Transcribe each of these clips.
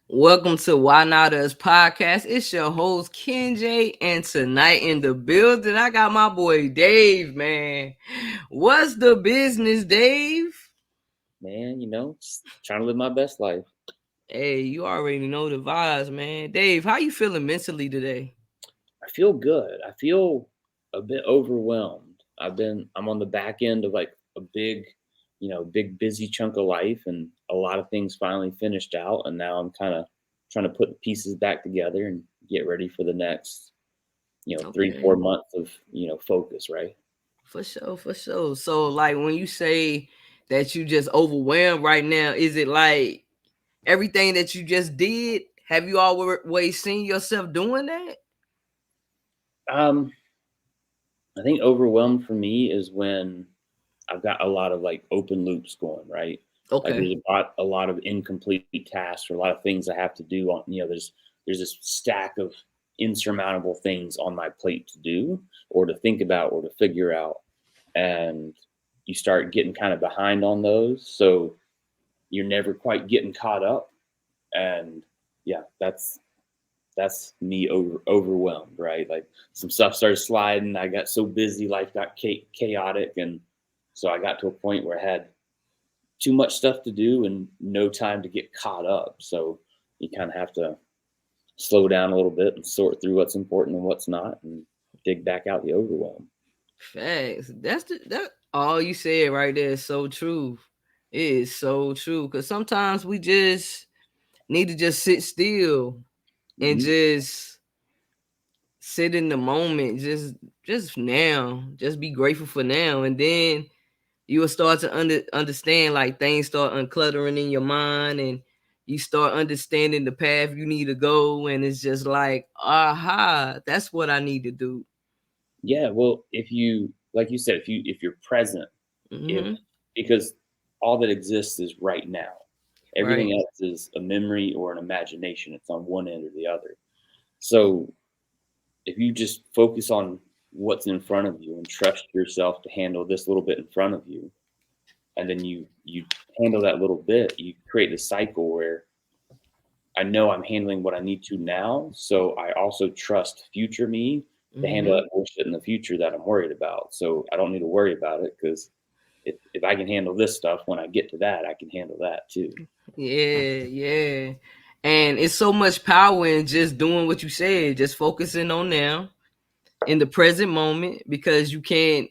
Welcome to Why Not Us podcast. It's your host Kenjay, and tonight in the building, I got my boy Dave. Man, what's the business, Dave? Man, just trying to live my best life. Hey, you already know the vibes, man. Dave, how you feeling mentally today? I feel good. I feel a bit overwhelmed. I'm on the back end of like a big busy chunk of life and a lot of things finally finished out. And now I'm kind of trying to put the pieces back together and get ready for the next, 3, Okay, 4 months of, focus, right? for sure, for sure. So, like, when you say that you just overwhelmed right now, is it like everything that you just did? Have you always seen yourself doing that? Um, I think overwhelmed for me is when I've got a lot of like open loops going, right? Like Okay. there's a lot of incomplete tasks or a lot of things I have to do on, there's this stack of insurmountable things on my plate to do or to think about or to figure out. And you start getting kind of behind on those. So you're never quite getting caught up. And yeah, that's me overwhelmed, right? Like some stuff started sliding. I got so busy, life got chaotic, and so I got to a point where I had too much stuff to do and no time to get caught up. So you kind of have to slow down a little bit and sort through what's important and what's not, and dig back out the overwhelm. Facts. That all you said right there is so true. It is so true. Cause sometimes we just need to just sit still and Hmm. just sit in the moment. Just now. Just be grateful for now. And then you will start to understand like things start uncluttering in your mind and you start understanding the path you need to go. And it's just like, aha, that's what I need to do. Yeah, well, if you like you said, if you're present, if Hmm. because all that exists is right now. Right. Everything else is a memory or an imagination. It's on one end or the other. So if you just focus on what's in front of you and trust yourself to handle this little bit in front of you, and then you handle that little bit, you create a cycle where I know I'm handling what I need to now, so I also trust future me to handle Hmm. that bullshit in the future that I'm worried about. So I don't need to worry about it because if I can handle this stuff when I get to that, I can handle that too. Yeah, yeah. And it's so much power in just doing what you said, just focusing on now in the present moment because you can't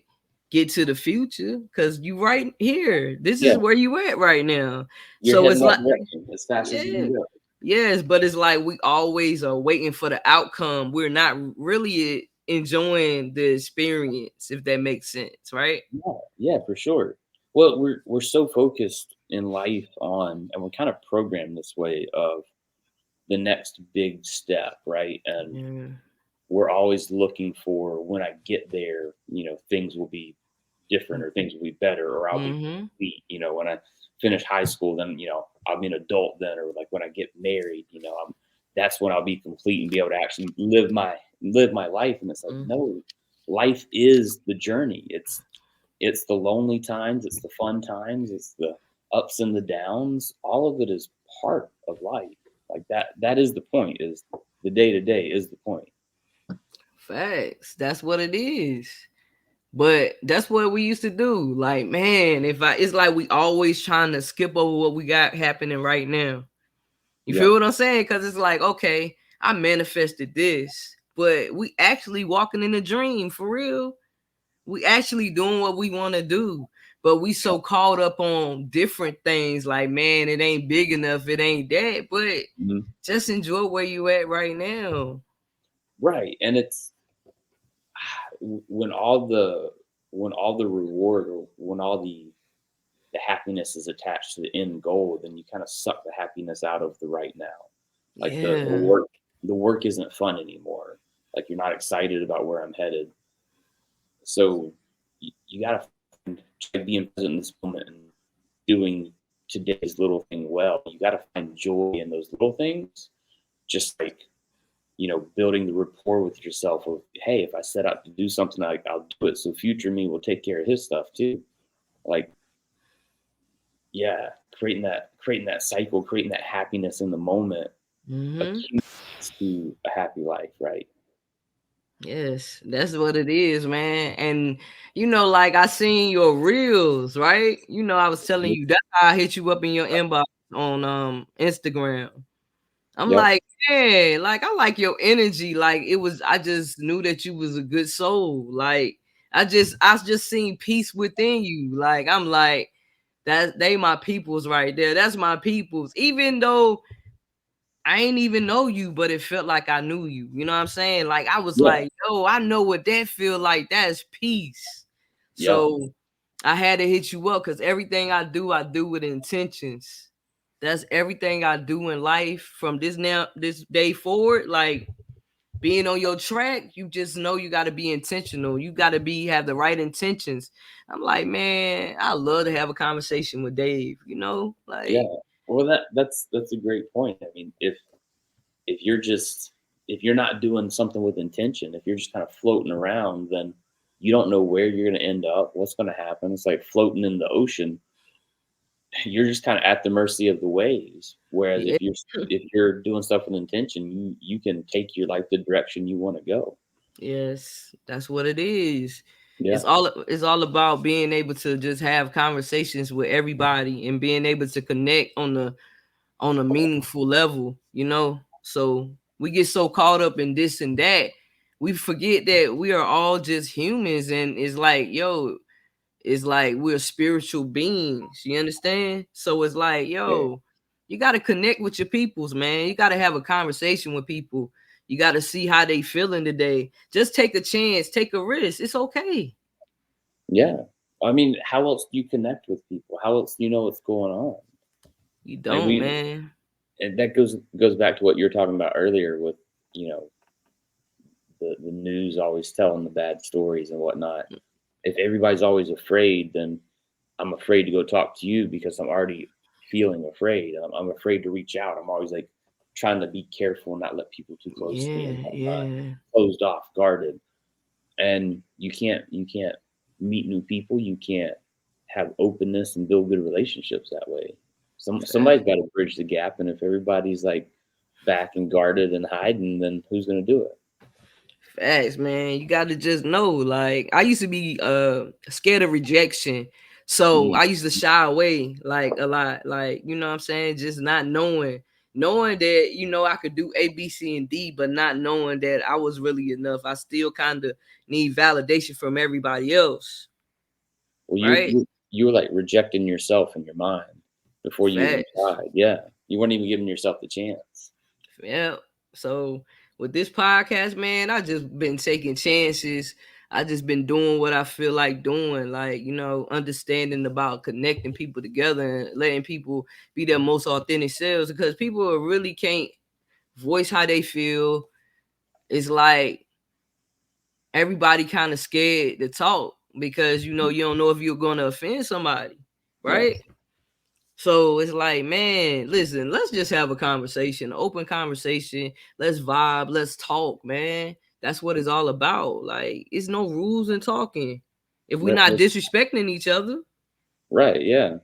get to the future because you right here. This Yeah, is where you at right now. you're So heading it's that like, direction as fast as you yeah, can go. yes, but it's like we always are waiting for the outcome. We're not really enjoying the experience, if that makes sense, right? Yeah, yeah, for sure. Well, we're so focused in life on, and we're kind of programmed this way of the next big step, right? And Yeah. we're always looking for when I get there, things will be different or things will be better or I'll be Mm-hmm. complete. When I finish high school, then I'll be an adult then, or like when I get married, that's when I'll be complete and be able to actually live my life. And it's like, Mm-hmm. no, life is the journey. It's the lonely times, it's the fun times, it's the ups and the downs. All of it is part of life. Like that is the point, is the day to day is the point. Facts. That's what it is. But that's what we used to do. Like, man, it's like we always trying to skip over what we got happening right now. You Yeah. feel what I'm saying? Because it's like, okay, I manifested this, but we actually walking in a dream for real. We actually doing what we want to do, but we so caught up on different things. Like, man, it ain't big enough. It ain't that. But Mhm. just enjoy where you at right now. Right. And it's when all the reward or when all the happiness is attached to the end goal, then you kind of suck the happiness out of the right now. Like Yeah. the work isn't fun anymore. Like you're not excited about where I'm headed. So you gotta try being present in this moment and doing today's little thing well. You gotta find joy in those little things. Just like, building the rapport with yourself of, hey, if I set out to do something, I'll do it. So future me will take care of his stuff too. Like Yeah, creating that cycle, creating that happiness in the moment Hmm. accumulates to a happy life, right? Yes, that's what it is, man. And like I seen your reels, right? I was telling Mhm. you that I hit you up in your inbox on Instagram. I'm Yep. like, man, like I like your energy. Like I just knew that you was a good soul. Like I just seen peace within you. Like I'm like, that they my peoples right there. That's my peoples. Even though I ain't even know you, but it felt like I knew you. You know what I'm saying? Like I was Yeah. like, yo, I know what that feel like. That's peace. Yep. So I had to hit you up because everything I do with intentions. That's everything I do in life from this day forward. Like being on your track, you just know you got to be intentional. You got to have the right intentions. I'm like, man, I love to have a conversation with Dave. Yeah. Like Well, that's a great point. I mean, if you're just if you're not doing something with intention, if you're just kind of floating around, then you don't know where you're going to end up, what's going to happen. It's like floating in the ocean. You're just kind of at the mercy of the waves. Whereas yeah. if you're doing stuff with intention, you can take your life the direction you want to go. Yes, that's what it is. It's Yeah. all about being able to just have conversations with everybody and being able to connect on a meaningful level. So we get so caught up in this and that, we forget that we are all just humans, and it's like we're spiritual beings. You understand? So it's like, Yeah. you got to connect with your peoples, man. You got to have a conversation with people. You got to see how they feeling today. Just take a chance, take a risk. It's okay. Yeah. I mean, how else do you connect with people? How else do you know what's going on? You Like don't, man. and that goes back to what you were talking about earlier with, you know, the news always telling the bad stories and whatnot. If everybody's always afraid, then I'm afraid to go talk to you because I'm already feeling afraid. I'm afraid to reach out. I'm always like trying to be careful and not let people too close to me. Yeah, I'm not yeah. closed off, guarded, and you can't meet new people. You can't have openness and build good relationships that way. Somebody's Fact. got to bridge the gap, and if everybody's like back and guarded and hiding, then who's going to do it? Facts, man. You gotta just know. Like I used to be scared of rejection. So Mm, I used to shy away like a lot. Like, you know what I'm saying? Just not knowing. Knowing that, I could do A, B, C, and D, but not knowing that I was really enough. I still kind of need validation from everybody else. well, Right? you were like rejecting yourself in your mind before you even Facts. tried. Yeah, you weren't even giving yourself the chance. Yeah. So with this podcast, man, I just been taking chances. I just been doing what I feel like doing, like, understanding about connecting people together and letting people be their most authentic selves, because people really can't voice how they feel. It's like everybody kind of scared to talk because you don't know if you're gonna offend somebody, Yeah, right? So it's like, man, listen, let's just have a conversation, open conversation. Let's vibe, let's talk, man. That's what it's all about. Like, it's no rules in talking. If we're not that's disrespecting each other, right. Yeah,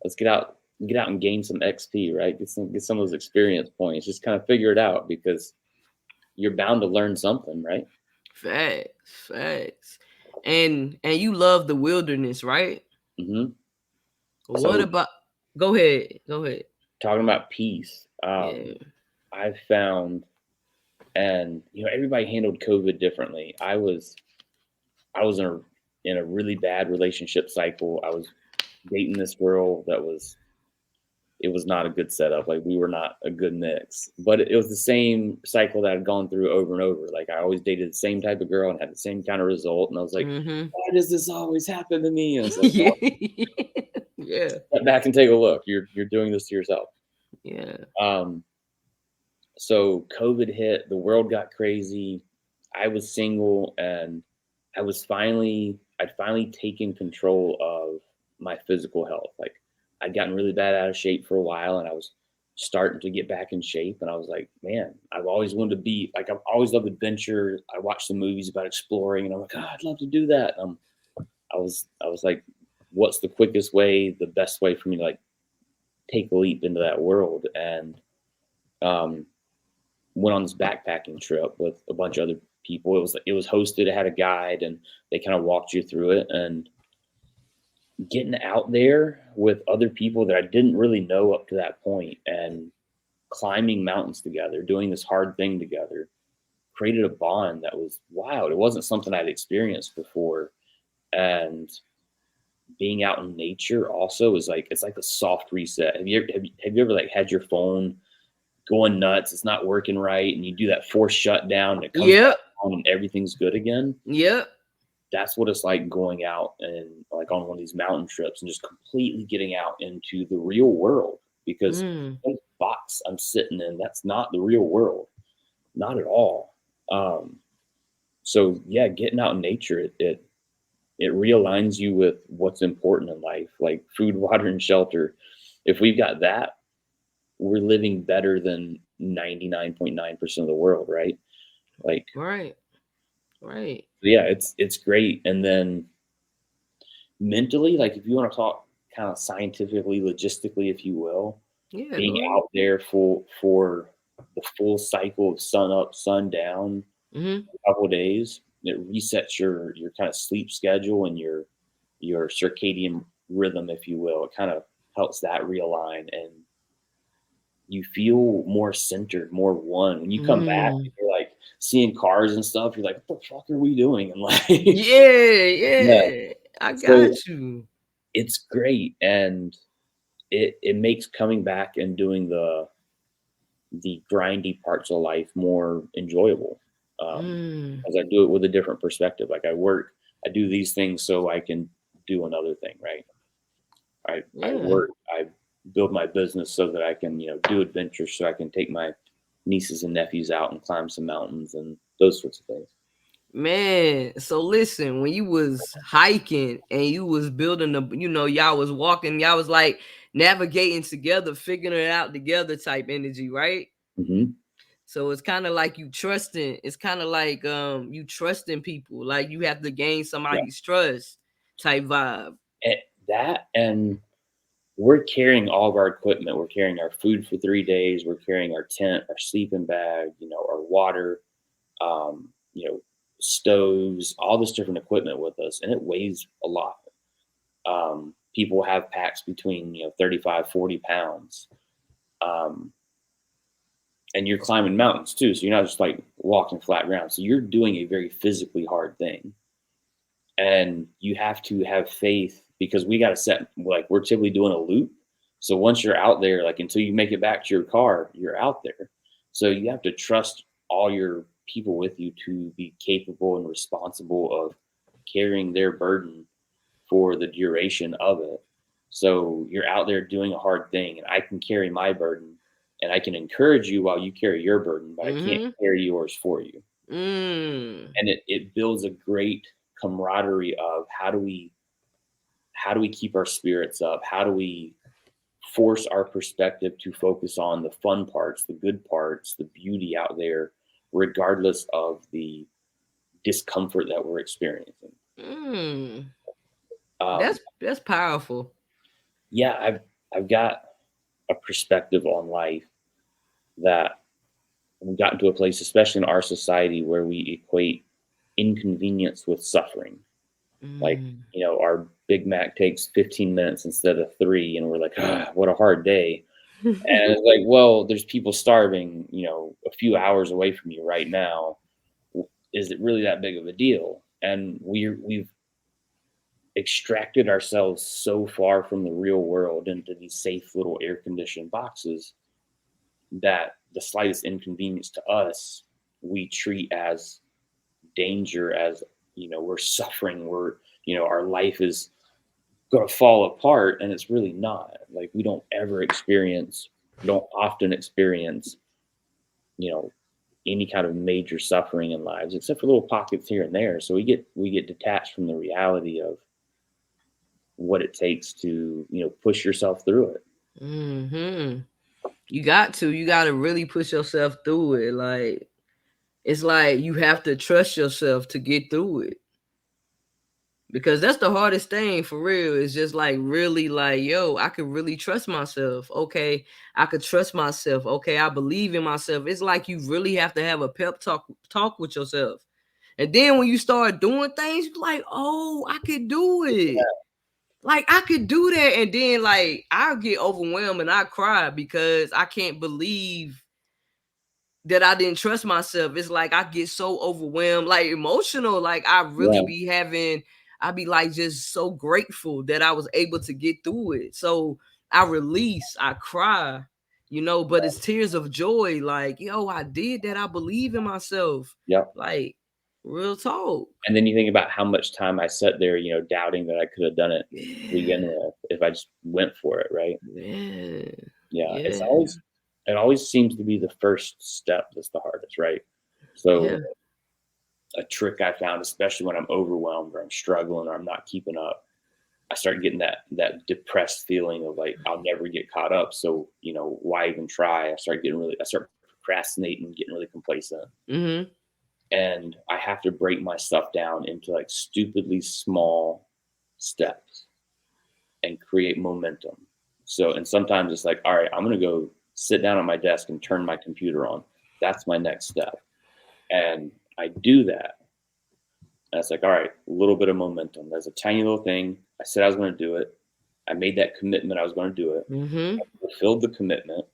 let's get out and gain some XP. Right, get some of those experience points. Just kind of figure it out because you're bound to learn something, right? facts, facts. And you love the wilderness, right? Hmm. What So about go ahead. Go ahead. talking about peace, Yeah. I've found, and everybody handled COVID differently. I was in a really bad relationship cycle. I was dating this girl that it was not a good setup. Like we were not a good mix. But it was the same cycle that I'd gone through over and over. Like I always dated the same type of girl and had the same kind of result. And I was like, Mm-hmm. why does this always happen to me? And it's like, Yeah. well, Yeah. step back and take a look. You're doing this to yourself. Yeah. Um, so COVID hit, the world got crazy. I was single and I'd finally taken control of my physical health. Like I'd gotten really bad out of shape for a while and I was starting to get back in shape. And I was like, man, I've always wanted to be like, I've always loved adventure. I watched some movies about exploring and I'm like, oh, I'd love to do that. I was like what's the quickest way, the best way for me to like take a leap into that world. And um, went on this backpacking trip with a bunch of other people. It was hosted. It had a guide, and they kind of walked you through it. And getting out there with other people that I didn't really know up to that point, and climbing mountains together, doing this hard thing together, created a bond that was wild. It wasn't something I'd experienced before. And being out in nature also is like, it's like a soft reset. Have you ever like had your phone going nuts? It's not working right, and you do that forced shutdown, and it comes back Yep. on, and everything's good again. Yep. That's what it's like going out and like on one of these mountain trips and just completely getting out into the real world, because Mm. the box I'm sitting in, that's not the real world, not at all. So yeah, getting out in nature, it realigns you with what's important in life, like food, water, and shelter. If we've got that, we're living better than 99.9% of the world, right? Like, Right. Right. yeah, it's great. And then mentally, like if you want to talk kind of scientifically, logistically, if you will, Yeah, being go ahead. out there for the full cycle of sun up, sun down, Mm-hmm. a couple of days, it resets your kind of sleep schedule and your circadian rhythm, if you will. It kind of helps that realign, and you feel more centered, more one. When you come back, Mm. you're like seeing cars and stuff. You're like, what the fuck are we doing? And like, Yeah, yeah. yeah. I So got you. it's great, and it makes coming back and doing the grindy parts of life more enjoyable. Mm. As I do it with a different perspective. Like I do these things so I can do another thing, right? I Yeah. work, I build my business so that I can, do adventures, so I can take my nieces and nephews out and climb some mountains and those sorts of things. Man, so listen, when you was hiking and you was building y'all was walking, y'all was like navigating together, figuring it out together type energy, right? Hmm. So it's kind of like you trusting, it's kind of like you trusting people, like you have to gain Yeah. somebody's trust type vibe. That, and we're carrying all of our equipment. We're carrying our food for 3 days. We're carrying our tent, our sleeping bag, our water, um, you know, stoves, all this different equipment with us, and it weighs a lot. People have packs between 35, 40 pounds, um, and you're climbing mountains too. So you're not just like walking flat ground. So you're doing a very physically hard thing, and you have to have faith, because we got to set, like, we're typically doing a loop. So once you're out there, like until you make it back to your car, you're out there. So you have to trust all your people with you to be capable and responsible of carrying their burden for the duration of it. So you're out there doing a hard thing, and I can carry my burden, and I can encourage you while you carry your burden, but I can't Mm-hmm. carry yours for you. Mm. And it builds a great camaraderie of how do we keep our spirits up? How do we force our perspective to focus on the fun parts, the good parts, the beauty out there, regardless of the discomfort that we're experiencing? Mm. Um, That's powerful. yeah, I've got a perspective on life that we've gotten to a place, especially in our society, where we equate inconvenience with suffering. Like, Mm. our Big Mac takes 15 minutes instead of 3, and we're like, ah, what a hard day. And it's like, well, there's people starving, a few hours away from you right now. Is it really that big of a deal? And we've extracted ourselves so far from the real world into these safe little air conditioned boxes that the slightest inconvenience to us, we treat as danger, as, we're suffering, our life is going to fall apart, and it's really not. Like, we don't often experience, you know any kind of major suffering in lives, except for little pockets here and there. So we get detached from the reality of what it takes to, push yourself through it. Mm-hmm. You got to really push yourself through it. Like it's like you have to trust yourself to get through it. because that's the hardest thing for real. It's just like really like, yo, I could really trust myself. Okay, I could trust myself. Okay, I believe in myself. It's like you really have to have a pep talk with yourself. And then when you start doing things, you're like, oh, I could do it. Like I could do that. And then like I'll get overwhelmed and I cry because I can't believe that I didn't trust myself. It's like I get so overwhelmed, like emotional. Like I really Yeah. be having, I be like just so grateful that I was able to get through it. So I release, I cry, you know, but it's tears of joy. Like, yo, I did that. I believe in myself. Yep. Like, real talk. And then you think about how much time I sat there, doubting that I could have done it to begin Yeah. with if I just went for it, right? Yeah. Yeah, Yeah. it always seems to be the first step that's the hardest, right? So Yeah. a trick I found, especially when I'm overwhelmed or I'm struggling or I'm not keeping up, I start getting that depressed feeling of like I'll never get caught up. So why even try? I start procrastinating, getting really complacent, Mm-hmm. and I have to break my stuff down into like stupidly small steps and create momentum. So, and sometimes it's like, all right, I'm going to go sit down at my desk and turn my computer on. That's my next step. And I do that. And it's like, all right, a little bit of momentum. That's a tiny little thing. I said I was going to do it. I made that commitment I was going to do it. Mm-hmm. I fulfilled the commitment.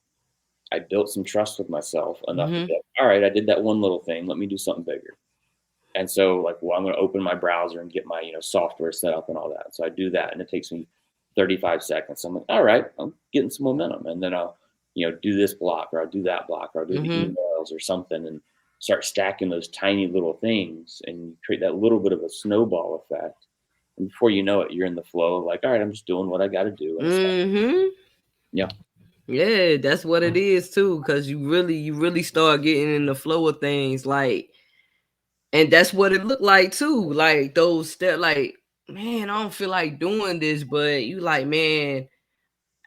I built some trust with myself enough to Mm-hmm. be like, all right, I did that one little thing. Let me do something bigger. And so, like, well, I'm going to open my browser and get my, software set up and all that. So I do that, and it takes me 35 seconds. So I'm like, all right, I'm getting some momentum, and then I'll, do this block, or I'll do that block, or I'll do the Mm-hmm. emails or something, and start stacking those tiny little things, and you create that little bit of a snowball effect. And before you know it, you're in the flow of like, all right, I'm just doing what I got to do, and it's like, Mm-hmm. yeah, Yeah, that's what it is too. Cause you really start getting in the flow of things. Like, and that's what it looked like too. Like those steps, like, man, I don't feel like doing this, but you like, man,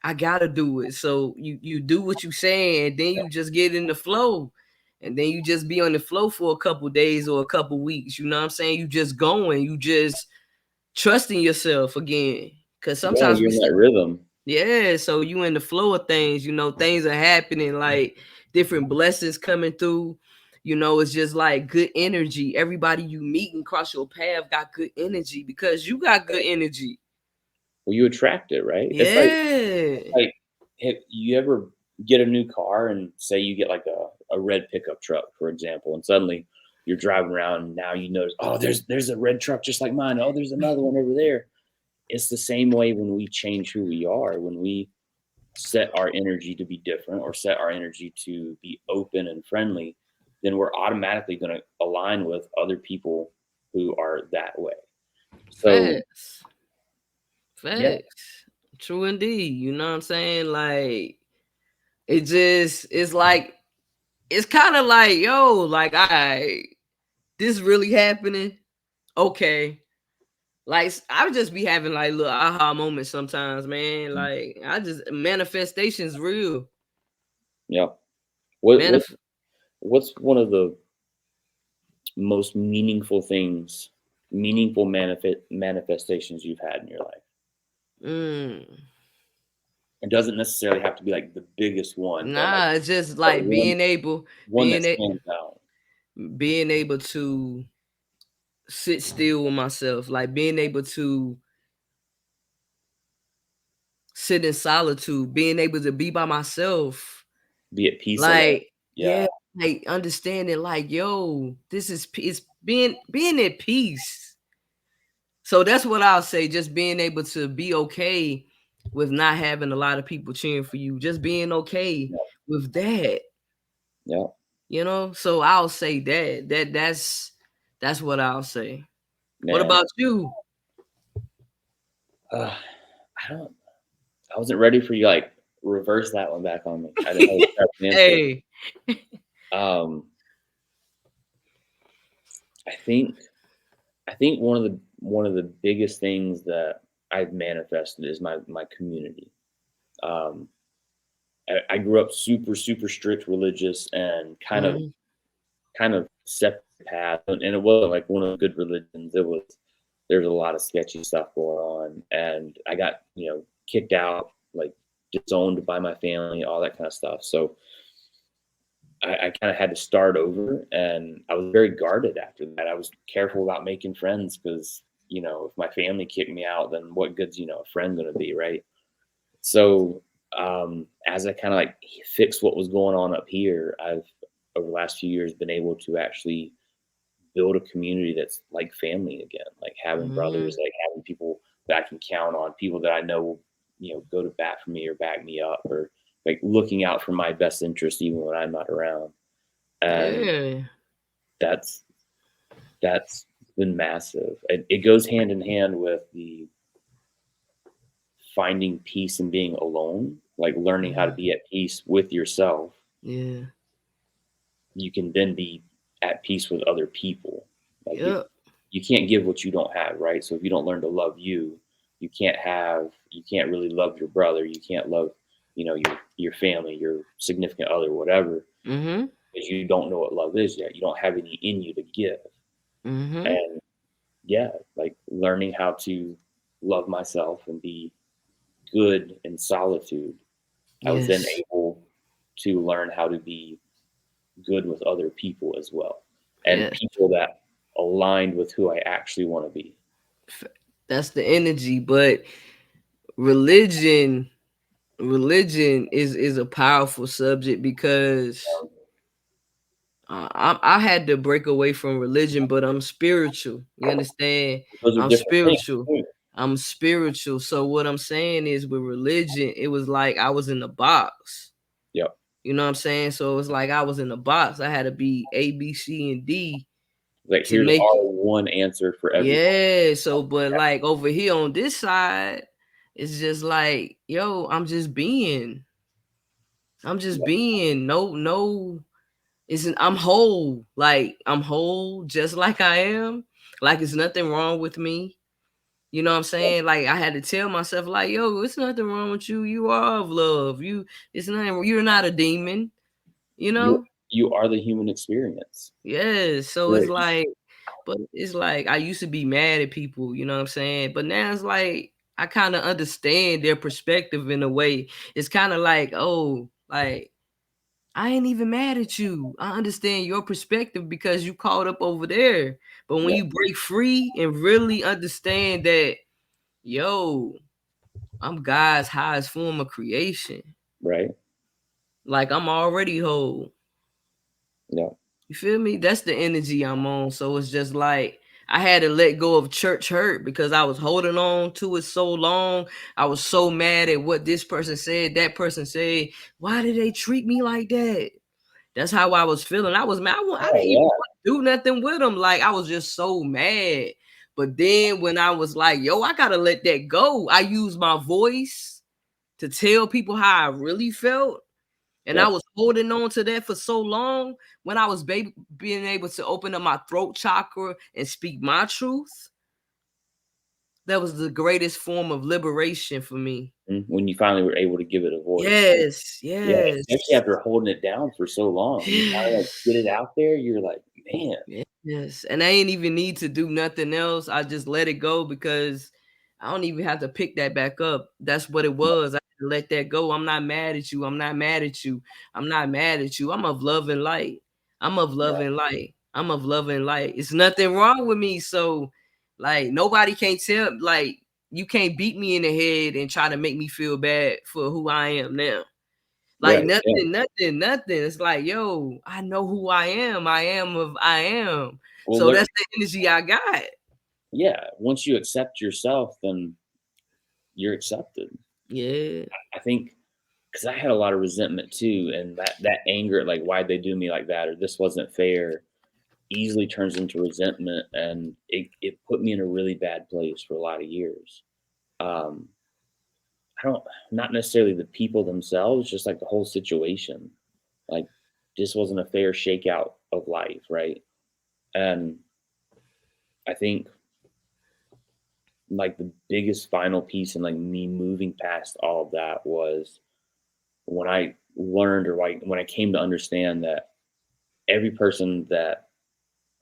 I gotta do it. So you do what you say, and then you just get in the flow. And then you just be on the flow for a couple days or a couple weeks. You know what I'm saying? You just going, you just trusting yourself again. Cause yeah, sometimes you're we in that rhythm. yeah, so you in the flow of things, you know, things are happening, like different blessings coming through. You know, it's just like good energy. Everybody you meet and cross your path got good energy because you got good energy. Well, you attract it, right? It's Yeah. like, have you ever get a new car and say you get like a red pickup truck, for example, and suddenly you're driving around and now you notice, oh, there's a red truck just like mine. Oh, there's another one over there. It's the same way when we change who we are, when we set our energy to be different or set our energy to be open and friendly, then we're automatically going to align with other people who are that way. So, Facts. yeah, Facts. True indeed. You know what I'm saying? Like it just it's like it's kind of like, yo, like I this really happening. Okay. Like I would just be having like little aha moments sometimes, man. Like I just manifestations real. yeah. What Manif- what's one of the most meaningful manifestations you've had in your life? mm. It doesn't necessarily have to be like the biggest one, but like Nah, it's just but like one that stands out. being able to sit still with myself, like being able to sit in solitude, being able to be by myself. Be at peace alone. Like, Yeah, yeah, like understanding, like, yo, this is it's being at peace. So that's what I'll say. Just being able to be okay with not having a lot of people cheering for you. Just being okay yeah, with that. yeah, You know. So I'll say that. That's what I'll say. What man. about you? I don't. I wasn't ready for you to, like, reverse that one back on me. I didn't know the correct answer. Hey. Um, I think I think one of the biggest things that I've manifested is my community. Um, I grew up super strict religious and kind of separate path, and it wasn't like one of the good religions. It was there's a lot of sketchy stuff going on, and I got, kicked out, like disowned by my family, all that kind of stuff. So I kind of had to start over, and I was very guarded after that. I was careful about making friends because, if my family kicked me out, then what good's, a friend going to be, right? So as I kind of like fixed what was going on up here, I've over the last few years been able to actually build a community that's like family again, like having Mm-hmm. brothers, like having people that I can count on, people that I know will, go to bat for me or back me up, or like looking out for my best interest even when I'm not around. And Yeah. that's that's been massive. It goes hand in hand with the finding peace and being alone, like learning how to Mhm. be at peace with yourself. Yeah. You can then be at peace with other people. Like Yep. you can't give what you don't have, right? So if you don't learn to love you, you can't really love your brother. You can't love, your family, your significant other, whatever, Mm-hmm. because you don't know what love is yet. You don't have any in you to give. Mm-hmm. And yeah, like learning how to love myself and be good in solitude. I was then Yes. able to learn how to be good with other people as well, and Yes. people that aligned with who I actually want to be. F- That's the energy. But religion, religion is a powerful subject because I had to break away from religion, but I'm spiritual. You understand? Those are I'm different things spiritual. too. I'm spiritual. So what I'm saying is with religion, it was like I was in a box. Yep. You know what I'm saying? So it was like I was in a box. I had to be A, B, C, and D Like to here's make our it. one answer for everything. Yeah. So, but like over here on this side, it's just like, yo, I'm just being. I'm just Yeah. being. No, no. Isn't I'm whole. Like I'm whole just like I am. Like it's nothing wrong with me. You know what I'm Yeah. saying? Like I had to tell myself, like, yo, it's nothing wrong with you. You are of love. It's nothing, you're not a demon, you You know? you are the human experience. Yes. So it's You're, like, but it's like I used to be mad at people, you know what I'm saying? But now it's like I kind of understand their perspective in a way. It's kind of like, oh, like I ain't even mad at you. I understand your perspective because you caught up over there. But when yeah, you break free and really understand that, yo, I'm God's highest form of creation. right. Like I'm already whole. Yeah. You feel me? That's the energy I'm on. So it's just like I had to let go of church hurt because I was holding on to it so long. I was so mad at what this person said, that person said. Why did they treat me like that? That's how I was feeling. I was mad. I Oh didn't even yeah. want to do nothing with them. Like I was just so mad. But then when I was like, yo, I gotta let that go. I used my voice to tell people how I really felt. And I Yep. was holding on to that for so long. When I was being able to open up my throat chakra and speak my truth, that was the greatest form of liberation for me. When you finally were able to give it a voice. Yes, Yeah, especially yes. after holding it down for so long. You finally like get it out there, you're like, man, Yes, and I ain't even need to do nothing else. I just let it go because I don't even have to pick that back up. That's what it was. I had to let that go. I'm not mad at you. I'm not mad at you. I'm not mad at you. I'm of love and light. I'm of love and light. I'm of love and light. It's nothing wrong with me. So, like, nobody can tell. Like, you can't beat me in the head and try to make me feel bad for who I am now. Like right, yeah. nothing. It's like, yo, I know who I am. I am. Well, So that's the energy I got. yeah, once you accept yourself, then you're accepted. Yeah. I think because I had a lot of resentment too, and that anger, like why'd they do me like that, or this wasn't fair, easily turns into resentment, and it put me in a really bad place for a lot of years. Um, I don't, not necessarily the people themselves, just like the whole situation, like this wasn't a fair shakeout of life, right? And I think like the biggest final piece and like me moving past all of that was when I learned or like when I came to understand that every person that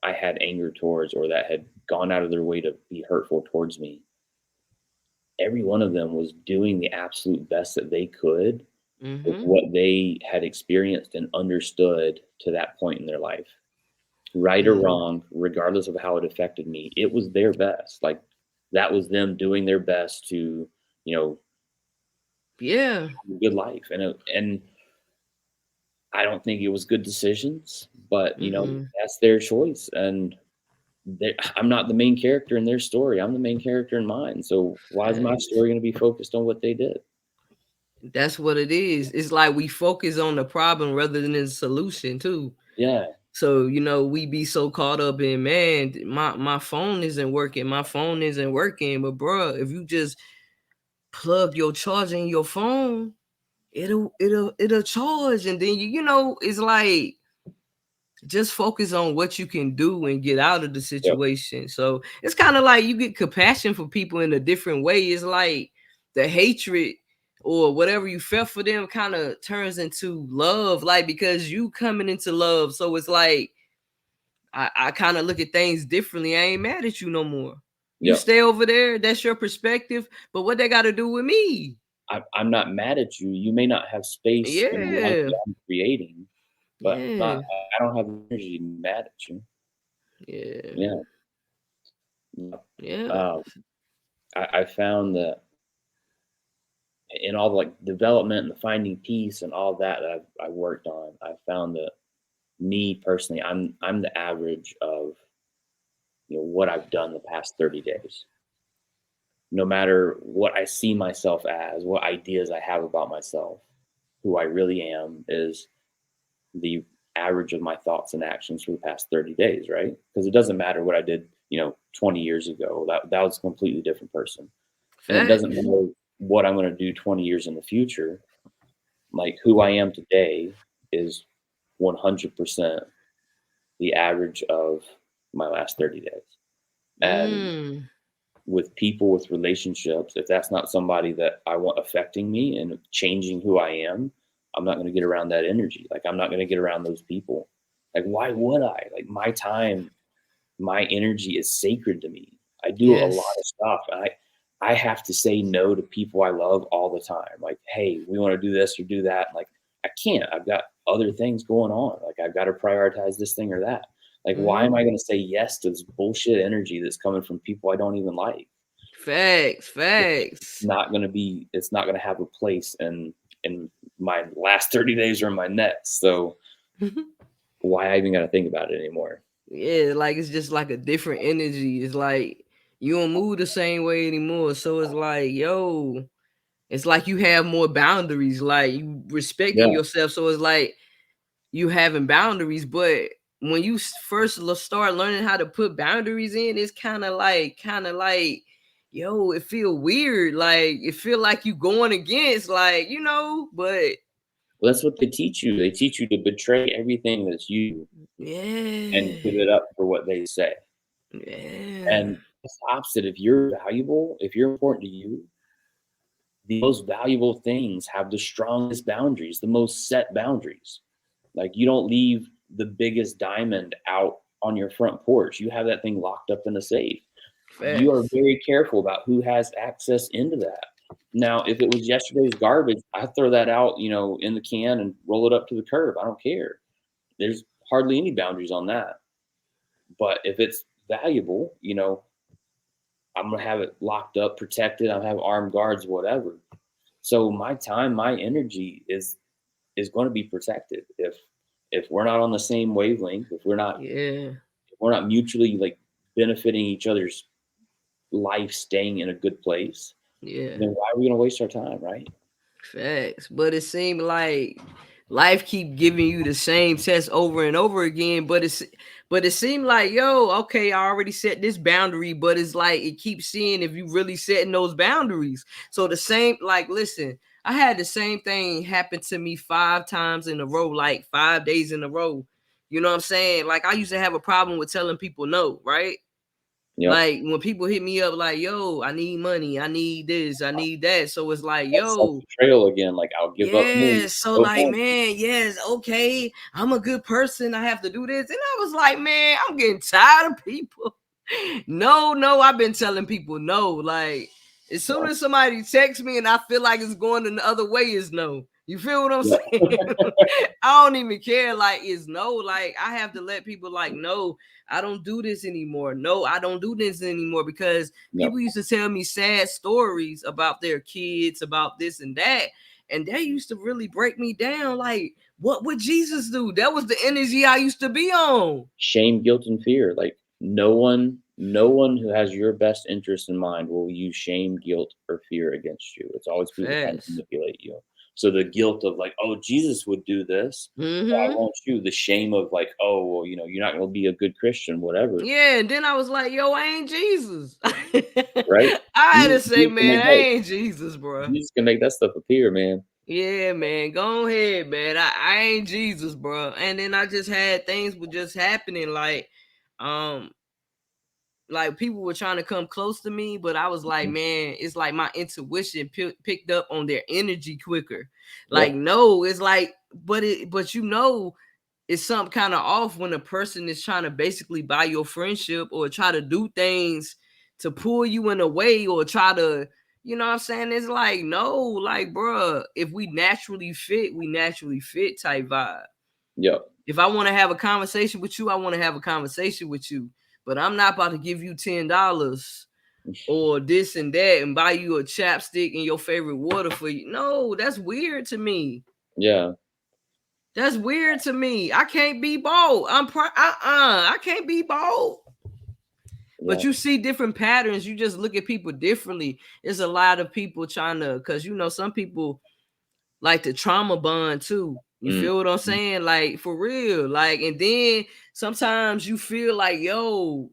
I had anger towards or that had gone out of their way to be hurtful towards me, every one of them was doing the absolute best that they could with Mm-hmm. what they had experienced and understood to that point in their life. Right or Mm. wrong, regardless of how it affected me, it was their best. Like that was them doing their best to, you know, Yeah. have a good life. And I don't think it was good decisions, but Mm-mm. that's their choice. And I'm not the main character in their story. I'm the main character in mine. So why is my Facts. story going to be focused on what they did? That's what it is. It's like we focus on the problem rather than the solution too. Yeah, So, we be so caught up in, man, my phone isn't working. My phone isn't working. But bruh, if you just plug your charger in your phone, it'll charge. And then it's like just focus on what you can do and get out of the yep, situation. So it's kind of like you get compassion for people in a different way. It's like the hatred or whatever you felt for them kind of turns into love, like because you coming into love. So it's like I kind of look at things differently. I ain't mad at you no more. You yep. stay over there, that's your perspective. But what they got to do with me? I'm not mad at you. You may not have space in the life Yeah, that I'm creating, but yeah, I don't have energy to be mad at you. yeah, Yeah. Yep. yeah. Um, I found that in all the like development and the finding peace and all that I worked on, I found that me personally, I'm the average of what I've done the past 30 days. No matter what I see myself as, what ideas I have about myself, who I really am is the average of my thoughts and actions for the past 30 days, right? Because it doesn't matter what I did, 20 years ago. That was a completely different person. And it doesn't Facts. matter what I'm going to do 20 years in the future. Like who I am today is 100% the average of my last 30 days. And Mm, with people, with relationships, if that's not somebody that I want affecting me and changing who I am, I'm not going to get around that energy. Like I'm not going to get around those people. Like why would I? Like my time, my energy is sacred to me. I do a lot yes. of stuff. And I have to say no to people I love all the time. Like, hey, we want to do this or do that. Like I can't. I've got other things going on. Like I've got to prioritize this thing or that. Like, why am Hmm. I going to say yes to this bullshit energy that's coming from people I don't even like? Facts. It's Facts. not going to be. It's not going to have a place in my last 30 days or in my next. So why I even got to think about it anymore? Yeah, like it's just like a different energy. It's like you don't move the same way anymore. So it's like, yo, it's like you have more boundaries. Like you respecting Yeah. yourself. So it's like you having boundaries. But when you first start learning how to put boundaries in, it's kind of like, yo, it feel weird. Like it feel like you going against, but Well, that's what they teach you. They teach you to betray everything that's you and yeah, give it up for what they say. yeah, And it's the opposite. If you're valuable, if you're important to you, the most valuable things have the strongest boundaries, the most set boundaries. Like you don't leave the biggest diamond out on your front porch. You have that thing locked up in a safe. You are facts. very careful about who has access into that. Now, if it was yesterday's garbage, I throw that out, in the can and roll it up to the curb. I don't care. There's hardly any boundaries on that. But if it's valuable, I'm gonna have it locked up, protected. I'm gonna have armed guards, whatever. So my time, my energy is going to be protected. If we're not on the same wavelength, Yeah, if we're not mutually like benefiting each other's life, staying in a good place, yeah. then why are we gonna waste our time, right? Facts. But it seemed like life keep giving you the same test over and over again. But it seemed like, yo, okay, I already set this boundary, but it's like it keeps seeing if you really setting those boundaries. So the same, like, listen, I had the same thing happen to me 5 times in a row, like 5 days in a row. You know what I'm saying? Like I used to have a problem with telling people no, right? Yep. Like when people hit me up like, yo, I need money, I need this, I need that. So it's like, That's yo, self-betrayal again. Like, I'll give up me. yeah. So Go like, for it. man, yes, okay, I'm a good person. I have to do this. And I was like, man, I'm getting tired of people. No, I've been telling people no. Like, as soon as somebody texts me and I feel like it's going in the other way, is no. You feel what I'm Yeah. saying? I don't even care. Like, it's no. Like, I have to let people like, no, I don't do this anymore. No, I don't do this anymore, because Yep. people used to tell me sad stories about their kids, about this and that. And that used to really break me down. Like, what would Jesus do? That was the energy I used to be on. Shame, guilt, and fear. Like, no one who has your best interest in mind will use shame, guilt, or fear against you. It's always people trying to Fast. manipulate you. So the guilt of like, oh, Jesus would do this. Why Mm-hmm. won't you? The shame of like, oh, well, you're not going to be a good Christian, whatever, Yeah, and then I was like, yo, I ain't Jesus. right? I had to Jesus, say, Jesus can man, make I hey, ain't Jesus, bro. Jesus can make that stuff appear, man. Yeah, man, go ahead, man. I ain't Jesus, bro. And then I just had things were just happening, um, like people were trying to come close to me, but I was like, Mhm. man, it's like my intuition picked up on their energy quicker. Like, Yep. no, it's like, but it's something kind of off when a person is trying to basically buy your friendship or try to do things to pull you in a way or try to, you know what I'm saying? It's like, no, like, bruh, if we naturally fit, we naturally fit type vibe. Yep. If I want to have a conversation with you, I want to have a conversation with you. But I'm not about to give you $10 or this and that and buy you a chapstick and your favorite water for you. No, that's weird to me. Yeah. That's weird to me. I can't be bold. I can't be bold. Yeah. But you see different patterns. You just look at people differently. There's a lot of people trying to, because some people like the trauma bond too. You Mm. feel what I'm saying? Like, for real. Like, and then sometimes you feel like, yo,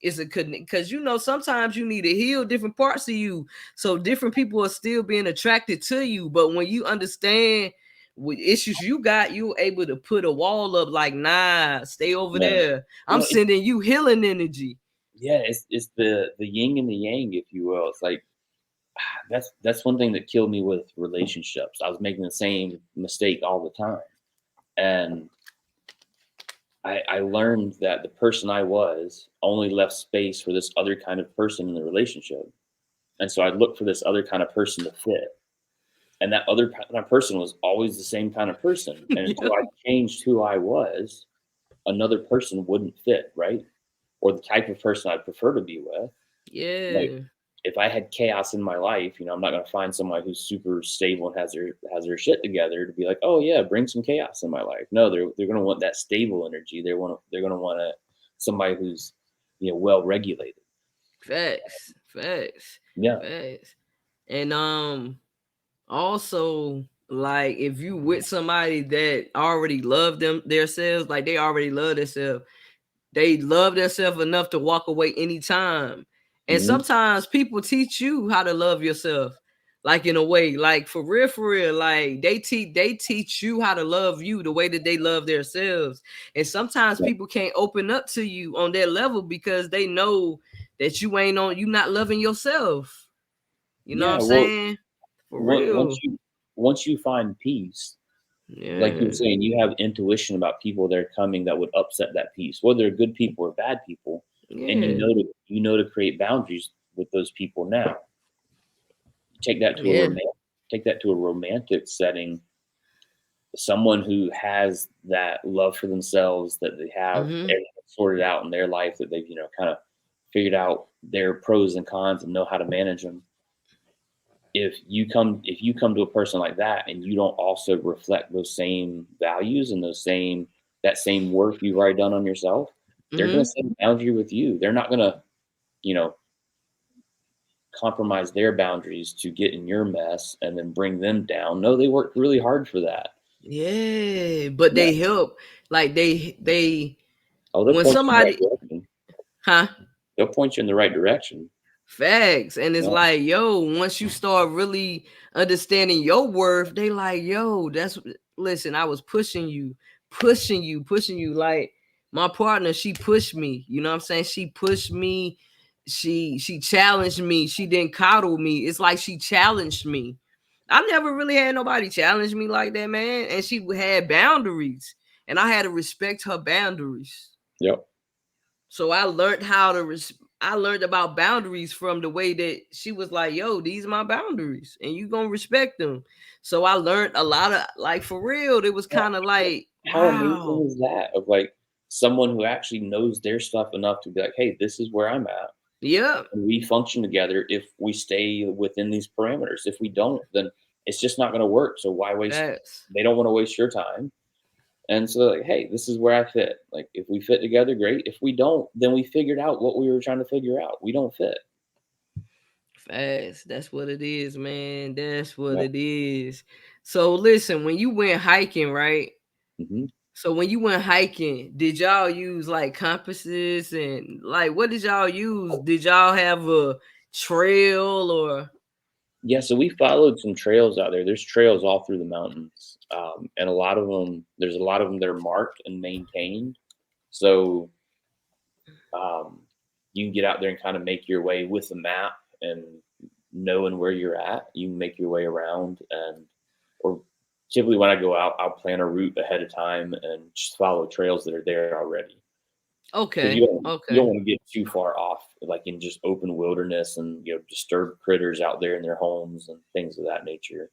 is it because sometimes you need to heal different parts of you, so different people are still being attracted to you. But when you understand what issues you got, you're able to put a wall up, like, nah, stay over Yeah. there. I'm Well, sending you healing energy. it's the yin and the yang, if you will. It's like that's one thing that killed me with relationships. I was making the same mistake all the time, and I learned that the person I was only left space for this other kind of person in the relationship, and so I looked for this other kind of person to fit, and that other kind of person was always the same kind of person. And Yeah. until I changed who I was, another person wouldn't fit, right? Or the type of person I'd prefer to be with. Like, Yeah. if I had chaos in my life, I'm not going to find somebody who's super stable and has their shit together to be like, oh yeah, bring some chaos in my life. No, they're going to want that stable energy. They're going to want somebody who's well regulated. Facts. Yeah. Facts. And also, like, if you with somebody that already love themselves, like they already love themselves, they love themselves enough to walk away anytime. And Hmm. sometimes people teach you how to love yourself, like, in a way, like, for real, like they teach you how to love you the way that they love themselves. And sometimes Yeah. people can't open up to you on that level because they know that you not loving yourself. You know what Yeah. I'm Well, saying? For on- once real. you once you find peace, like you were Yeah. saying, you have intuition about people that are coming that would upset that peace, whether they're good people or bad people, and Yeah. you know to create boundaries with those people now. Take that to a Yeah. romantic setting. Someone who has that love for themselves, that they have Mm-hmm. everything sorted out in their life, that they've kind of figured out their pros and cons and know how to manage them. If you come to a person like that and you don't also reflect those same values and that same work you've already done on yourself, they're going to Mm-hmm. set a boundary with you. They're not going to you know compromise their boundaries to get in your mess and then bring them down. No, they worked really hard for that. Yeah. But Yeah. they help. Like, they Oh, they'll when point you in the right somebody, direction. huh? They'll point you in the right direction. Facts. And it's Yeah. like, yo, once you start really understanding your worth, they like, yo, listen, I was pushing you. Like, my partner, she pushed me. You know what I'm saying? She pushed me. She challenged me. She didn't coddle me. It's like she challenged me. I never really had nobody challenge me like that, man. And she had boundaries, and I had to respect her boundaries. Yep. So I learned how to I learned about boundaries from the way that she was like, "Yo, these are my boundaries, and you gonna respect them." So I learned a lot of, like, for real. It was kind of like, How amazing wow, is that? Of like someone who actually knows their stuff enough to be like, hey, this is where I'm at. yeah, And we function together if we stay within these parameters. If we don't, then it's just not going to work. So why waste? that's They don't want to waste your time. And so like, hey, this is where I fit. Like if we fit together, great. If we don't, then we figured out what we were trying to figure out. We don't fit. fast. That's what it is, man. That's what Yep. it is. So listen, when you went hiking, right? Hmm. So when you went hiking, did y'all use like compasses, and like what did y'all use? Did y'all have a trail or Yeah, so we followed some trails out there. There's trails all through the mountains, and a lot of them. There's a lot of them that are marked and maintained. So um, you can get out there and kind of make your way with the map and knowing where you're at. You can make your way around, and or typically when I go out, I'll plan a route ahead of time and just follow trails that are there already. Because okay, you don't okay, want to get too far off, like in just open wilderness and disturb critters out there in their homes and things of that nature.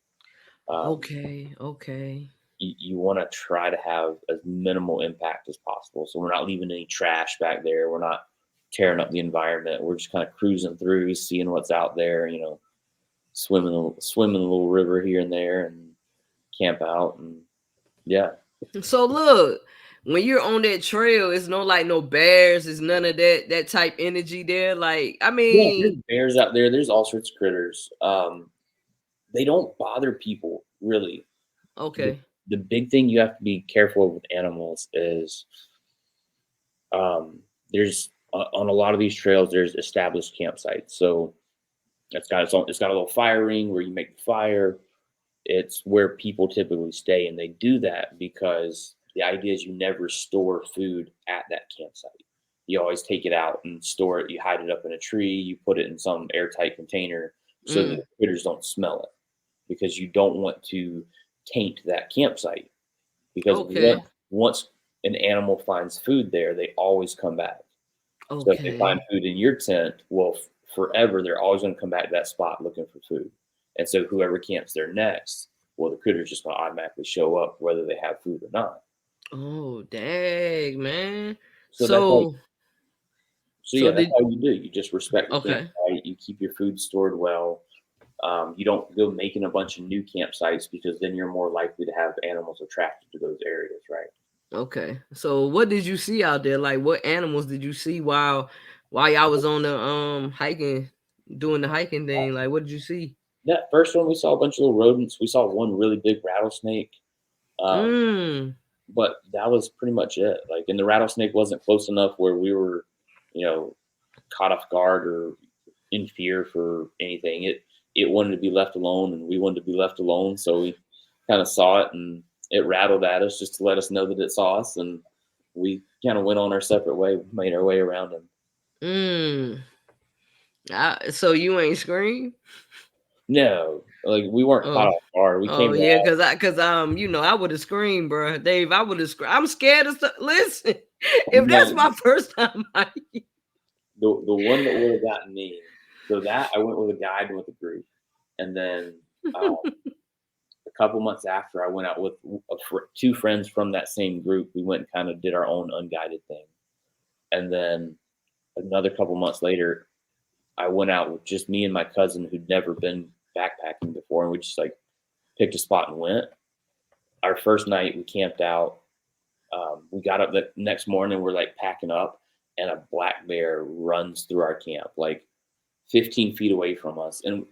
Um, okay, okay. you want to try to have as minimal impact as possible. So we're not leaving any trash back there. We're not tearing up the environment. We're just kind of cruising through, seeing what's out there. Swimming a little river here and there, and camp out. And yeah, So look, when you're on that trail, it's no like no bears, it's none of that type energy there. Like, I yeah. There's mean, bears out there. There's all sorts of critters. They don't bother people really. The, okay. the big thing you have to be careful of with animals is there's on a lot of these trails there's established campsites. So it's got a little fire ring where you make the fire. It's where people typically stay, and they do that because the idea is you never store food at that campsite. You always take it out and store it. You hide it up in a tree. You put it in some airtight container so that Mm, the critters don't smell it, because you don't want to taint that campsite. Because okay. once an animal finds food there, they always come back. So if they find Okay. food in your tent, well, forever they're always going to come back to that spot looking for food. And so whoever camps there next, well, the critters just going to automatically show up whether they have food or not. Oh, dang, man. So that's how. So So so yeah, that's did how you do. You just respect the okay. campsite. You keep your food stored well. You don't go making a bunch of new campsites, because then you're more likely to have animals attracted to those areas, right? Okay. So what did you see out there? Like what animals did you see while y'all was on the hiking, doing the hiking thing? Like what did you see? That first one, we saw a bunch of little rodents. We saw one really big rattlesnake. Um, Mm. but that was pretty much it. Like, and the rattlesnake wasn't close enough where we were, you know, caught off guard or in fear for anything. It wanted to be left alone, and we wanted to be left alone. So we kind of saw it, and it rattled at us just to let us know that it saw us, and we kind of went on our separate way, made our way around him. Mm. So you ain't scream? No, like we weren't caught Oh. off guard. We Oh came yeah, around. cause I would have screamed, bro. Dave, I would have screamed. I'm scared of stuff. Listen, if that's No, my first time hiking. the one that would have gotten me. So that I went with a guide and with a group, and then uh, a couple months after, I went out with two friends from that same group. We went and kind of did our own unguided thing. And then another couple months later, I went out with just me and my cousin who'd never been backpacking before. And we just like picked a spot and went. Our first night, we camped out. We got up the next morning, we're like packing up, and a black bear runs through our camp, like 15 feet away from us. And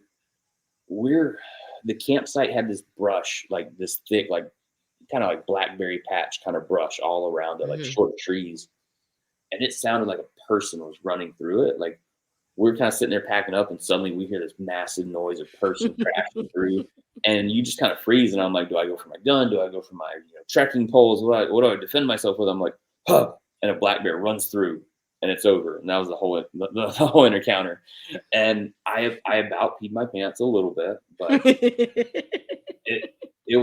we're, the campsite had this brush, like this thick, like kind of like blackberry patch kind of brush all around it, like Mhm. short trees. And it sounded like a person was running through it. Like we are kind of sitting there packing up, and suddenly we hear this massive noise of person crashing through. And you just kind of freeze. And I'm like, do I go for my gun? Do I go for my trekking poles? What do I defend myself with? I'm like, huh. and a black bear runs through, and it's over, and that was the whole encounter. And I about peed my pants a little bit, but it it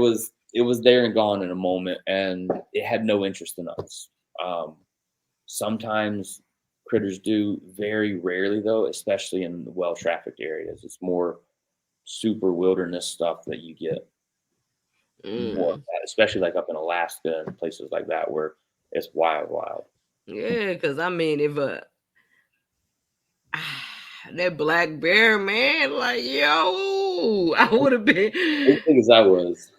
was there and gone in a moment, and it had no interest in us. Um, Sometimes critters do, very rarely though, especially in the well trafficked areas. It's more super wilderness stuff that you get more of Mm. that, especially like up in Alaska and places like that where it's wild, wild. Yeah, because I mean, if that black bear, man, like, yo, I would have been, As big as I was,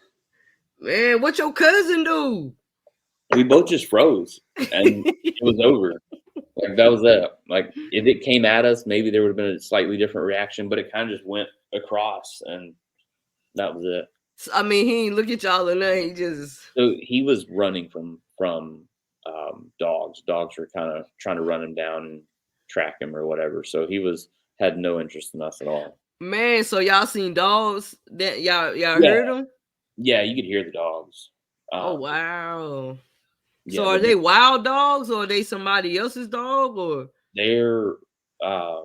man, what your cousin do? we both just froze and it was over. Like that was it. Like if it came at us, maybe there would have been a slightly different reaction, but it kind of just went across and that was it. I mean, he ain't look at y'all and then he just, So he was running from dogs. Dogs were kind of trying to run him down and track him or whatever. So he had no interest in us at all. man, so y'all seen dogs that y'all Yeah, heard them? yeah, you could hear the dogs. Oh, Um, wow. yeah, So are they wild dogs or are they somebody else's dog or? they're I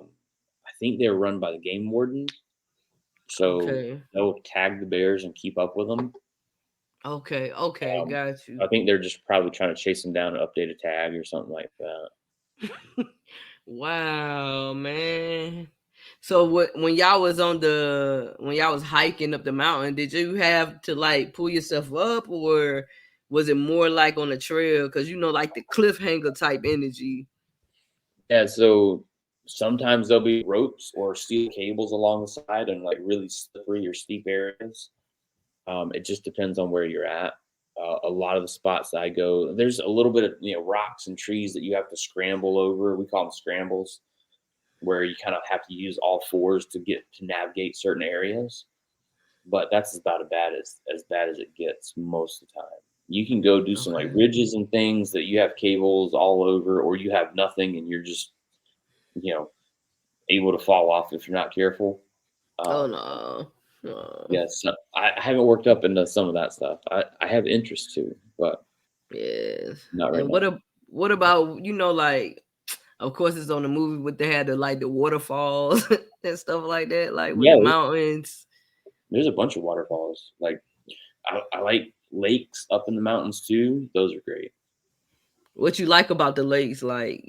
think they're run by the game warden. So Okay. they'll tag the bears and keep up with them. Okay. Okay. Um, Got you. I think they're just probably trying to chase them down and update a tag or something like that. Wow, man. So when y'all was when y'all was hiking up the mountain, did you have to like pull yourself up or was it more like on the trail? Cause like the cliffhanger type energy. Yeah, so sometimes there'll be ropes or steel cables along the side and like really slippery or steep areas. It just depends on where you're at. A lot of the spots that I go, there's a little bit of rocks and trees that you have to scramble over. We call them scrambles, where you kind of have to use all fours to navigate certain areas. But that's about as bad as it gets most of the time. You can go do some like Okay. ridges and things that you have cables all over, or you have nothing and you're just you know able to fall off if you're not careful. Oh Um, no. No. yes, I haven't worked up into some of that stuff. I have interest to, but Yes. not right And now. what about like of course it's on the movie but they had the waterfalls and stuff like that, like with Yeah, the mountains. there's a bunch of waterfalls. Like I like lakes up in the mountains too. Those are great. What you like about the lakes, like,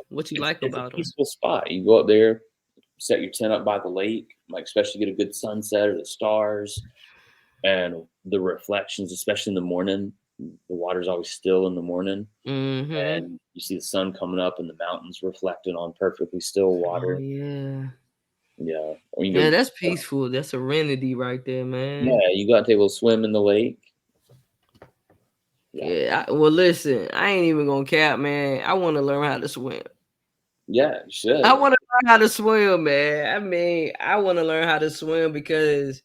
what you like It's a about them? peaceful spot. You go up there, set your tent up by the lake, like especially get a good sunset or the stars and the reflections, especially in the morning. The water's always still in the morning, Mm-hmm. and you see the sun coming up and the mountains reflecting on perfectly still Oh water. yeah. Yeah, or you Man, go. that's peaceful. That's serenity right there, man. Yeah, you go out and take a little swim in the lake. Yeah, Yeah. Well, listen, I ain't even gonna cap, man. I want to learn how to swim. yeah, you I should. want to learn how to swim, man. I mean, I want to learn how to swim because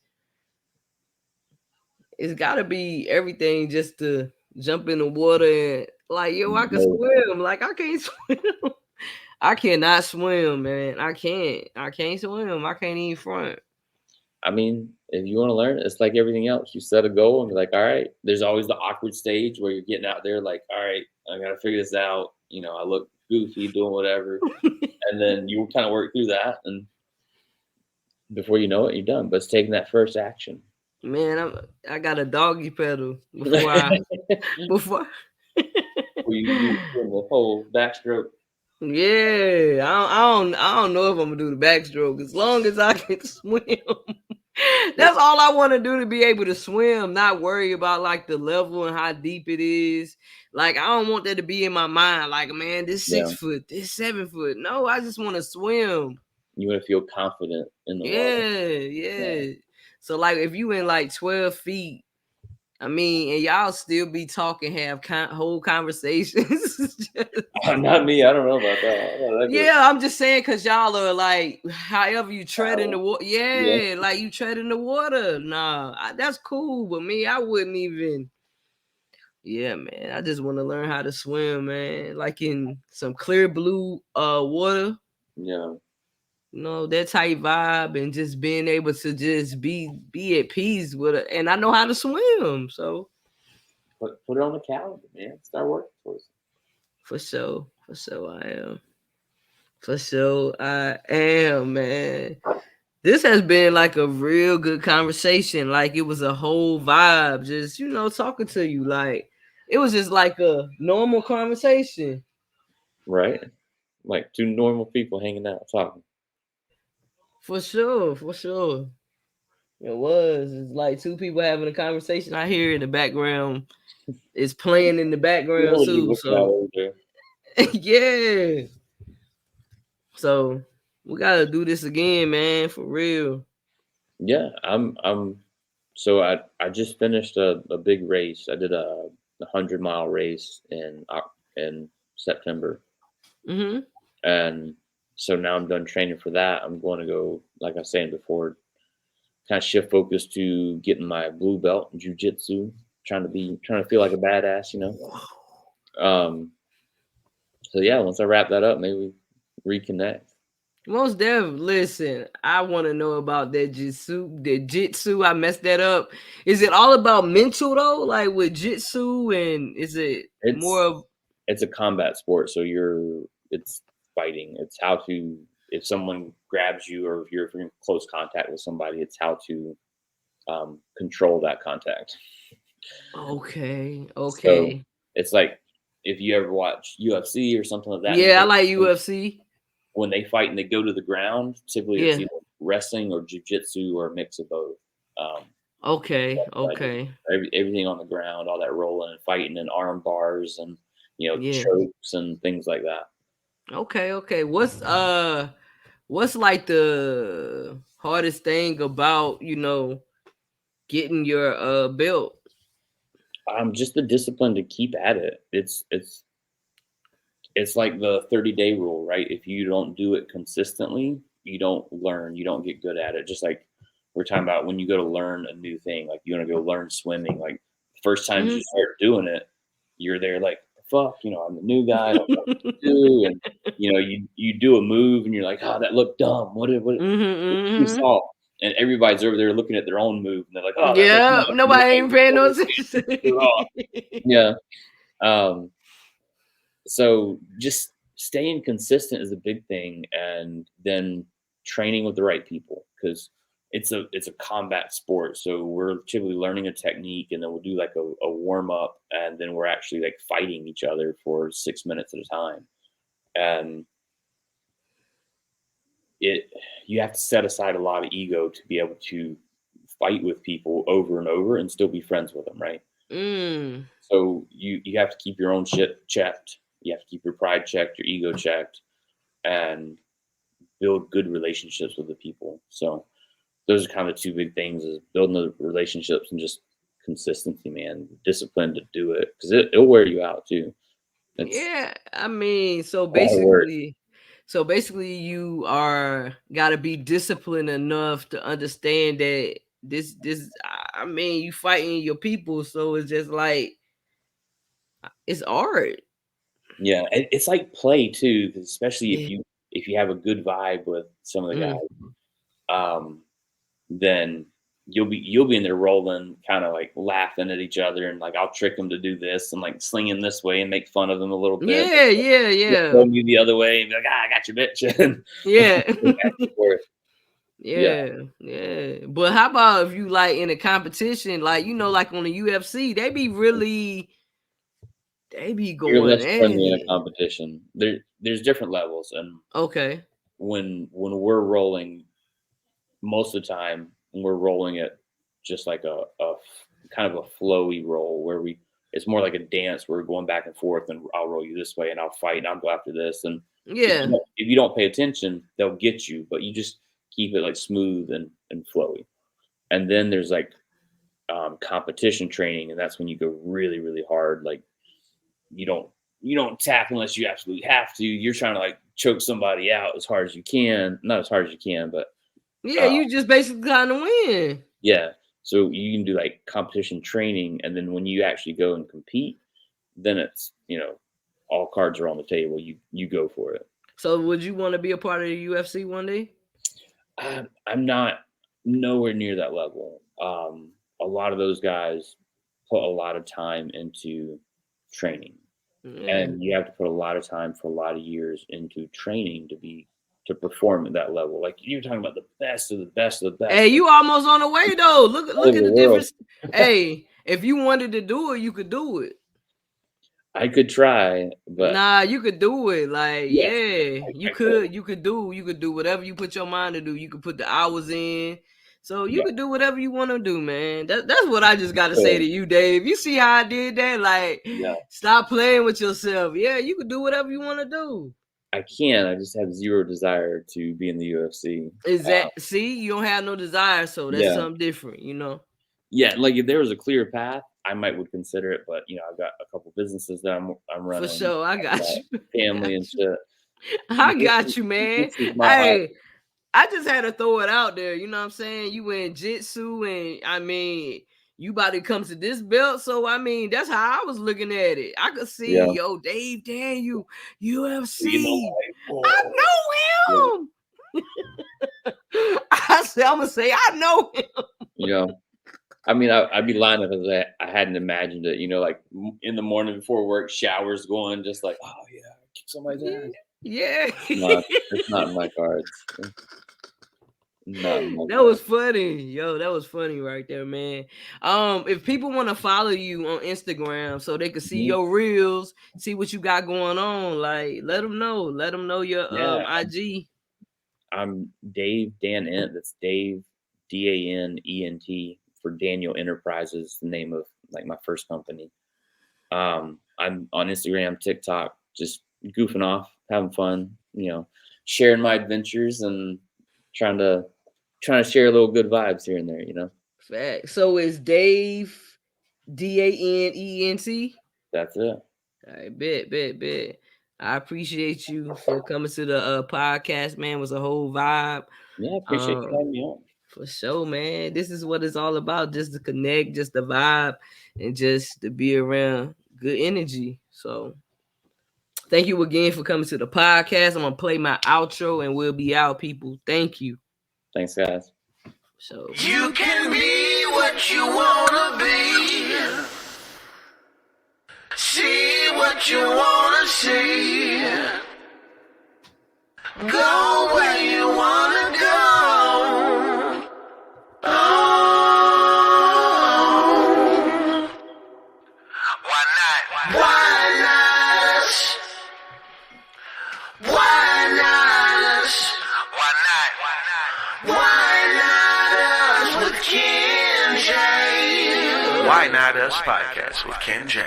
it's got to be everything just to jump in the water and like, yo, I can No, swim. Like, I can't swim. I cannot swim, man. I can't. I can't swim. I can't even front. I mean, if you want to learn, it's like everything else. You set a goal and be like, all right. There's always the awkward stage where you're getting out there, like, all right, I gotta figure this out. I look goofy doing whatever, and then you kind of work through that, and before you know it, you're done. But it's taking that first action. Man, I got a doggy pedal before I before. Where you doing the whole backstroke. Yeah, I don't know if I'm gonna do the backstroke as long as I can swim. That's all I want to do, to be able to swim, not worry about like the level and how deep it is. Like I don't want that to be in my mind. Like, man, this Yeah, 6 foot, this 7 foot. No, I just want to swim. you want to feel confident in the water. Yeah, Yeah. yeah. So like if you in like 12 feet, I mean, and y'all still be talking, have whole conversations. Not me. I don't know about that. I don't know, that'd be Yeah, I'm just saying because y'all are like, however you tread in the power. water. Yeah. Yeah, like you tread in the water. Nah, that's cool. But me, I wouldn't even. Yeah, man. I just want to learn how to swim, man. Like in some clear blue water. Yeah. That type vibe, and just being able to just be at peace with it. And I know how to swim, so Put it on the calendar, man. Start working towards it. For sure. For sure I am. For sure I am, man. This has been like a real good conversation. Like it was a whole vibe, just talking to you. Like it was just like a normal conversation. Right? Like two normal people hanging out talking. For sure, for sure. It was. It's like two people having a conversation. I hear in the background. It's playing in the background Really too. looking out So over there. yeah. So we gotta do this again, man, for real. Yeah, I'm so I just finished a big race. I did a 100-mile race in September. Hmm. And so now I'm done training for that. I'm going to go, like I was saying before, kind of shift focus to getting my blue belt in jujitsu, trying to feel like a badass, you know. Um, so yeah, once I wrap that up, maybe we reconnect. Most definitely. Listen, I want to know about that jitsu. The jitsu, I messed that up. Is it all about mental though? Like with jitsu, and is it more It's of it's a combat sport, so it's fighting. It's how to if someone grabs you or if you're in close contact with somebody, it's how to control that contact. okay, So okay. it's like if you ever watch UFC or something like that, and Yeah, I like UFC. when they fight and they go to the ground, typically it's Yeah. either wrestling or jujitsu or a mix of both. Um, Okay, that's what I do. okay. Everything on the ground, all that rolling and fighting and arm bars and Yeah. chokes and things like that. Okay, okay. What's like the hardest thing about, getting your belt? Just the discipline to keep at it. It's like the 30-day rule, right? If you don't do it consistently, you don't learn, you don't get good at it. Just like we're talking about when you go to learn a new thing, like you want to go learn swimming, like the first times you Mhm. start doing it, you're there like, fuck, I'm the new guy, I don't know what to do. And you do a move and you're like, oh, that looked dumb. What did you Mhm, saw? And everybody's over there looking at their own move and they're like, oh, mhm. that looked Yeah, dumb. And nobody ain't paying no attention. do it all. Yeah. Um, so just staying consistent is a big thing, and then training with the right people because it's a combat sport. So we're typically learning a technique, and then we'll do like a warm up, and then we're actually like fighting each other for 6 minutes at a time. And it you have to set aside a lot of ego to be able to fight with people over and over and still be friends with them, right? Mm. So you have to keep your own shit checked. You have to keep your pride checked, your ego checked, and build good relationships with the people. So those are kind of the two big things: is building the relationships and just consistency, man, discipline to do it because it'll wear you out too. It's Yeah, I mean, a lot of work. so basically you are gotta be disciplined enough to understand that this I mean, you fighting your people, so it's just like it's art. Yeah, it's like play too, 'cause especially Yeah. if you have a good vibe with some of the Mm. guys, um, then you'll be in there rolling, kind of like laughing at each other, and like I'll trick them to do this and like swinging this way and make fun of them a little bit. Yeah, yeah, He'll yeah. throw me the other way and be like, "Ah, I got your bitch." Yeah. Go back and forth. Yeah. Yeah, yeah. But how about if you like in a competition, like like on the UFC, they be You're going less at friendly in a it. competition. There's different levels, and Okay. when we're rolling, most of the time when we're rolling it just like kind of a flowy roll where we it's more like a dance where we're going back and forth, and I'll roll you this way and I'll fight and I'll go after this. And Yeah. if you don't pay attention, they'll get you, but you just keep it like smooth and flowy. And then there's like competition training, and that's when you go really, really hard. Like you don't you don't tap unless you absolutely have to. You're trying to like choke somebody out as hard as you can, not as hard as you can, but Yeah, uh, you just basically kind of win. yeah. So you can do like competition training, and then when you actually go and compete, then it's all cards are on the table. You go for it. So would you want to be a part of the UFC one day? I'm not nowhere near that level. A lot of those guys put a lot of time into training. Yeah. And you have to put a lot of time for a lot of years into training to perform at that level. Like you're talking about the best of the best of the best. Hey, you almost on the way though. Look All over at the the world. difference. Hey, if you wanted to do it, you could do it. I could try, but Nah, you could do it. Like, yes, yeah, I could. you could do whatever you put your mind to do. You could put the hours in. So you Yeah. could do whatever you want to do, man. That's what I just gotta Could. say to you, Dave. You see how I did that? Like, Yeah. stop playing with yourself. Yeah, you could do whatever you want to do. I can. I just have zero desire to be in the UFC. Is that see, you don't have no desire, so that's Yeah. something different, you know. Yeah, like if there was a clear path, I would consider it. But you know, I've got a couple businesses that I'm running. For sure, I got you. Family and shit. I got you, man. This is my heart. Hey, I just had to throw it out there. You know what I'm saying? You in jitsu, and I mean, you about to come to this belt. So I mean, that's how I was looking at it. I could see, Yeah. yo, Dave Daniel, UFC. You know, I know him. I said, I'm gonna say I know him. You know, I mean, I'd be lying if I hadn't imagined it. You know, like in the morning before work, showers going, just like, oh yeah, kick somebody's ass. Yeah. No, it's not in my cards. Not in my That was funny. Yo, that was funny right there, man. If people want to follow you on Instagram so they can see your reels, see what you got going on, like let them know your IG. I'm Dave Danent. That's Dave DANENT for Daniel Enterprises, the name of like my first company. I'm on Instagram, TikTok, just goofing off, having fun, you know, sharing my adventures and trying to share a little good vibes here and there, you know. Fact. So it's Dave DANENT. That's it. All right, bet. I appreciate you for coming to the podcast, man. It was a whole vibe. Yeah, I appreciate you having me on. For sure, man. This is what it's all about, just to connect, just the vibe, and just to be around good energy. So thank you again for coming to the podcast. I'm gonna play my outro and we'll be out, people. Thank you. Thanks, guys. So you can be what you wanna be. See what you wanna see. Go where you wanna go. Oh. Why not? Why not us? Why not us? Why not? Why not us with Ken J? Why Not Us podcast with Ken J.